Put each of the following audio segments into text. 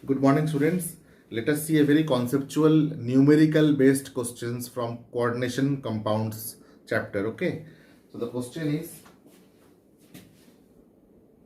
Good morning, students. Let us see a very conceptual numerical based questions from coordination compounds chapter. Okay. So the question is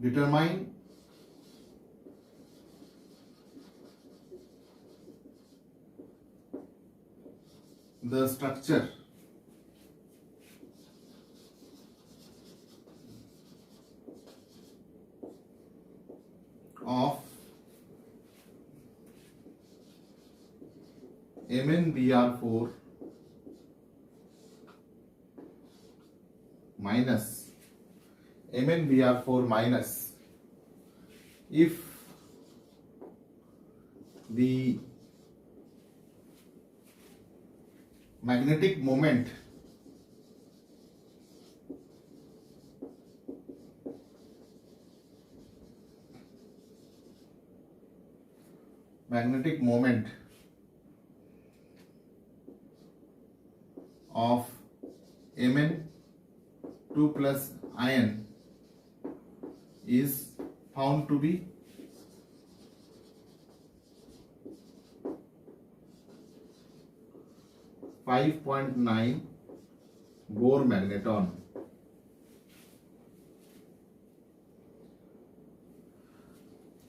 determine the structure of MnBr4 minus MnBr4 minus if the magnetic moment of Mn2 plus ion is found to be 5.9 Bohr magneton.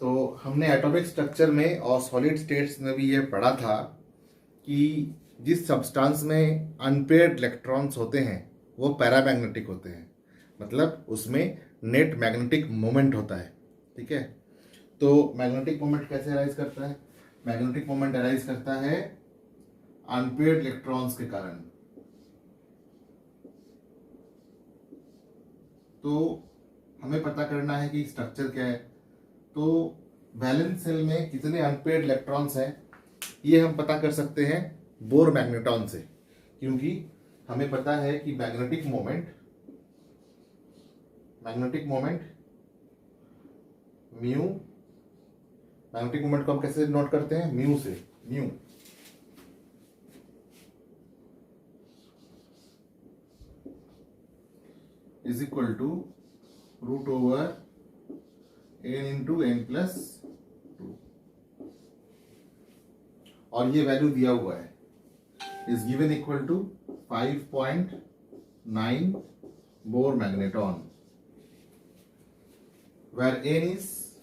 तो हमने atomic structure में और solid states में भी ये पढ़ा था कि जिस सब्सटेंस में अनपेयर्ड इलेक्ट्रॉन्स होते हैं वो पैरामैग्नेटिक होते हैं, मतलब उसमें नेट मैग्नेटिक मोमेंट होता है। ठीक है, तो मैग्नेटिक मोमेंट कैसे अराइज करता है? मैग्नेटिक मोमेंट अराइज करता है अनपेयर्ड इलेक्ट्रॉन्स के कारण। तो हमें पता करना है कि स्ट्रक्चर क्या है। तो वैलेंस शेल में कितने अनपेयर्ड इलेक्ट्रॉन्स हैं ये हम पता कर सकते हैं बोर मैग्नेटॉन से, क्योंकि हमें पता है कि magnetic moment mu, magnetic moment को हम कैसे नोट करते हैं? म्यू से। Mu is equal to root over n into n plus 2, और ये वैल्यू दिया हुआ है, is given equal to 5.9 Bohr magneton, where n is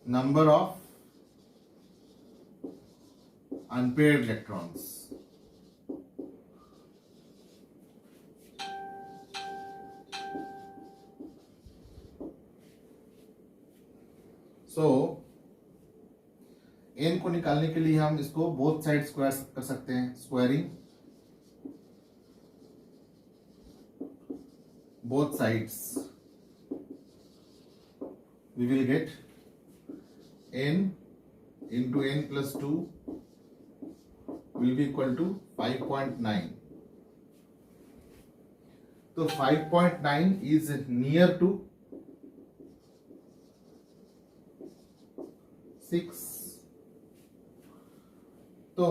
number of unpaired electrons. So n को निकालने के लिए हम इसको बोथ साइड स्क्वायर कर सकते हैं। Squaring both sides, we will get n into n plus 2 will be equal to 5.9. तो 5.9 is near to 6. तो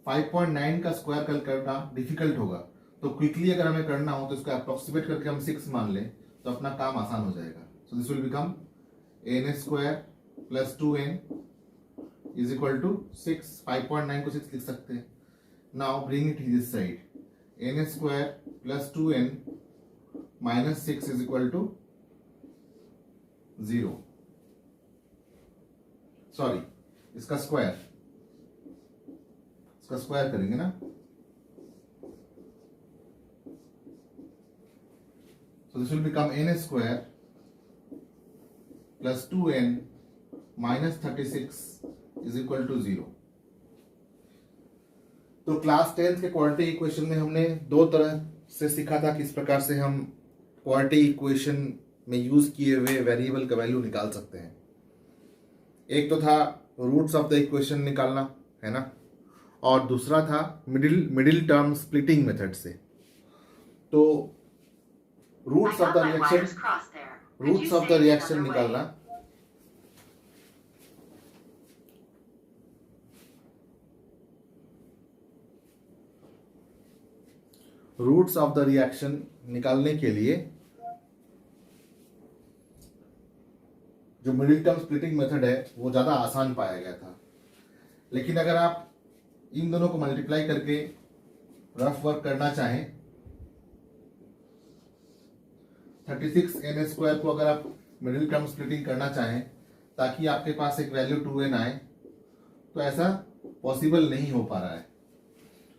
5.9 का स्क्वायर कल करना डिफिकल्ट होगा, तो क्विकली अगर हमें करना हो तो इसको अप्रोक्सीमेट करके हम 6 मान लें तो अपना काम आसान हो जाएगा। So this will become n square plus 2n is equal to 6। 5.9 को 6 लिख सकते हैं। Now bring it this side, n square plus 2n minus 6 is equal to 0। Sorry, इसका स्क्वायर करेंगे ना, so this will become n square plus 2n minus 36 is equal to 0। तो class 10th के quadratic equation में हमने दो तरह से सीखा था किस प्रकार से हम क्वाड्रेटिक इक्वेशन में यूज किए हुए वेरिएबल का वैल्यू निकाल सकते हैं। एक तो था रूट्स ऑफ द इक्वेशन निकालना, है ना, और दूसरा था मिडिल टर्म स्प्लिटिंग मेथड से। तो रूट्स ऑफ द रिएक्शन निकालना, रूट्स ऑफ द रिएक्शन निकालने के लिए जो जो मिडिल टर्म स्प्लिटिंग मेथड है वो ज़्यादा आसान पाया गया था। लेकिन अगर आप इन दोनों को मल्टीप्लाई करके रफ वर्क करना चाहें, 36n² को अगर आप मिडिल टर्म स्प्लिटिंग करना चाहें ताकि आपके पास एक वैल्यू 2n आए, तो ऐसा पॉसिबल नहीं हो पा रहा है।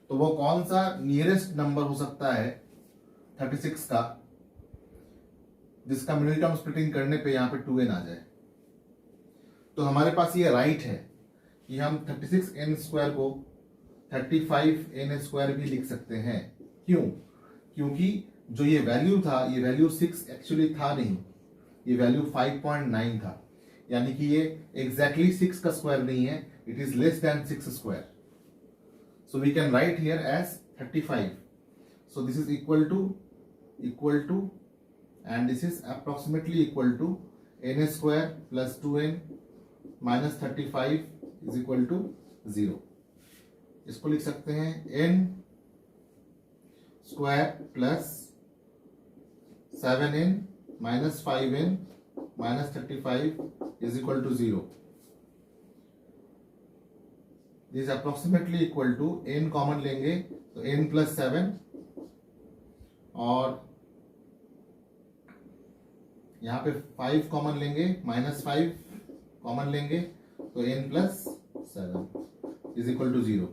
तो वो कौन सा नियरेस्ट नंबर हो सकता है 36 का जिसका मिडिल टर्म स्प्लिटिंग करने पे यहाँ पे 2n आ जाए? तो हमारे पास ये राइट है कि हम 36n² को 35n² भी लिख सकते हैं। क्यों? क्योंकि जो ये वैल्यू था, ये वैल्यू 6 एक्चुअली था नहीं, ये वैल्यू 5.9 था, यानी कि ये एग्जैक्टली 6 का स्क्वायर नहीं है, it is less than 6²। So we can write here as 35। So this is equal to and this is approximately equal to n² plus 2n minus 35 is equal to 0। इसको लिख सकते हैं n² plus 7n minus 5n minus 35 is equal to 0। This is approximately equal to n common लेंगे तो n plus 7 और यहाँ पे 5 common लेंगे, -5 कॉमन लेंगे तो n plus 7 is equal to 0।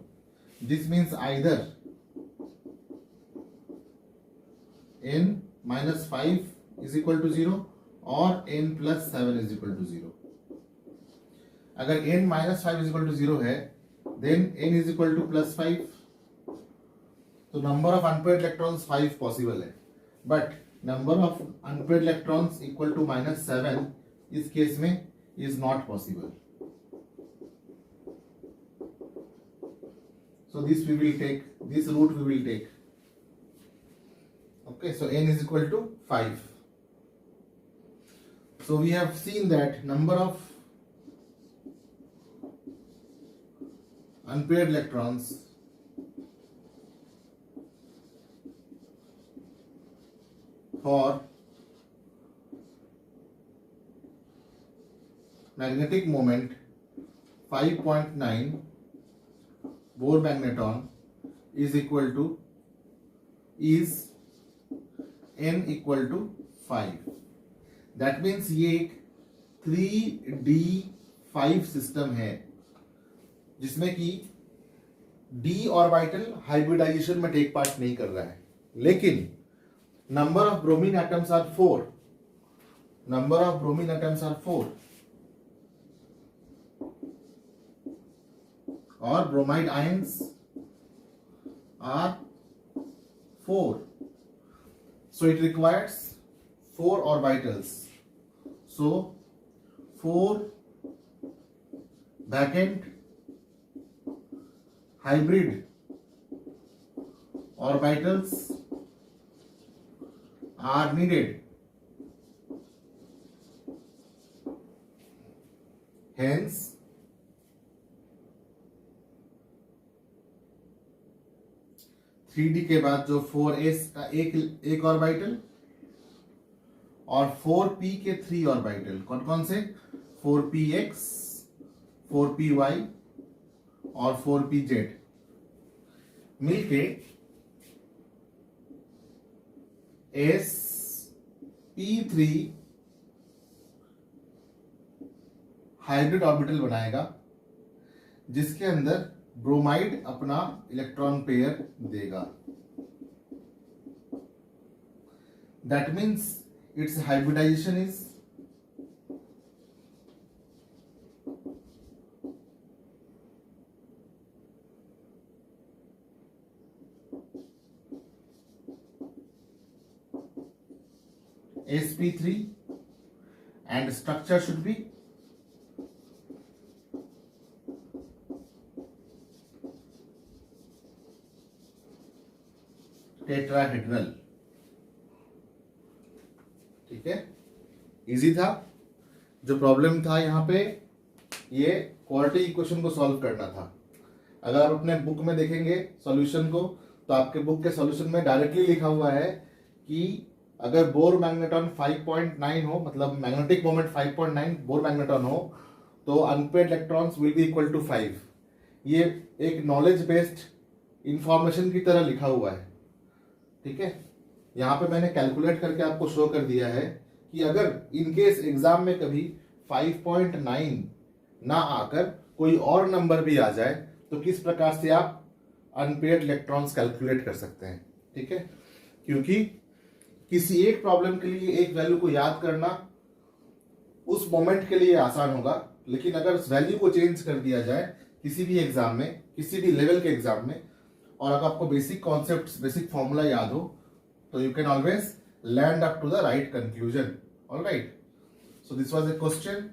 This means either n minus 5 is equal to 0 और n plus 7 is equal to 0। अगर n minus 5 is equal to 0 है, then n is equal to plus 5, तो number of unpaired electrons 5 possible है, but number of unpaired electrons equal to -7 इस case में is not possible। So this we will take, this route we will take। Okay, so n is equal to 5। So we have seen that number of unpaired electrons for magnetic moment 5.9 Bohr magneton is equal to n equal to 5। That means ये एक 3d5 system है जिसमें कि d orbital hybridisation में take part नहीं कर रहा है, लेकिन number of bromine atoms are 4। Number of bromine atoms are 4 और bromide ions are 4। So it requires 4 orbitals। So 4 vacant hybrid orbitals are needed। Hence three D के बाद जो 4s का एक ऑर्बिटल और 4p के 3 ऑर्बिटल, कौन कौन से? 4px, 4py और 4pz मिलके sp3 हाइब्रिड ऑर्बिटल बनाएगा जिसके अंदर ब्रोमाइड अपना इलेक्ट्रॉन पेयर देगा। That means its hybridisation is sp3 and structure should be tetrahedral. ठीक है, इजी था। जो प्रॉब्लम था यहाँ पे ये क्वाड्रेटिक इक्वेशन को सॉल्व करना था। अगर आप अपने बुक में देखेंगे सॉल्यूशन को तो आपके बुक के सॉल्यूशन में डायरेक्टली लिखा हुआ है कि अगर बोर मैग्नेटॉन 5.9 हो, मतलब मैग्नेटिक मोमेंट 5.9 बोर मैग्नेटॉन हो, तो unpaired electrons will be equal to 5। ये एक नॉलेज बेस्ड इंफॉर्मेशन की तरह लिखा हुआ है, ठीक है। यहाँ पे मैंने कैलकुलेट करके आपको शो कर दिया है कि अगर इनकेस एग्जाम में कभी 5.9 ना आकर कोई और नंबर भी आ जाए तो किस प्रकार से आप अनपेयर्ड इलेक्ट्रॉन्स कैलकुलेट कर सकते हैं, ठीक है। क्योंकि किसी एक प्रॉब्लम के लिए एक वैल्यू को याद करना उस मोमेंट के लिए आसान होगा, लेकिन अगर उस वैल्यू को चेंज कर दिया जाए किसी भी एग्जाम में, किसी भी लेवल के एग्जाम में, और अगर आपको बेसिक कॉन्सेप्ट्स, बेसिक फॉर्मूला याद हो, तो you can always land up to the right conclusion. All right. So this was a question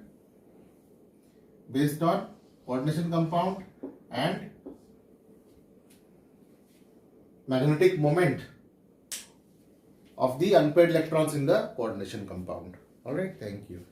based on coordination compound and magnetic moment of the unpaired electrons in the coordination compound. All right. Thank you.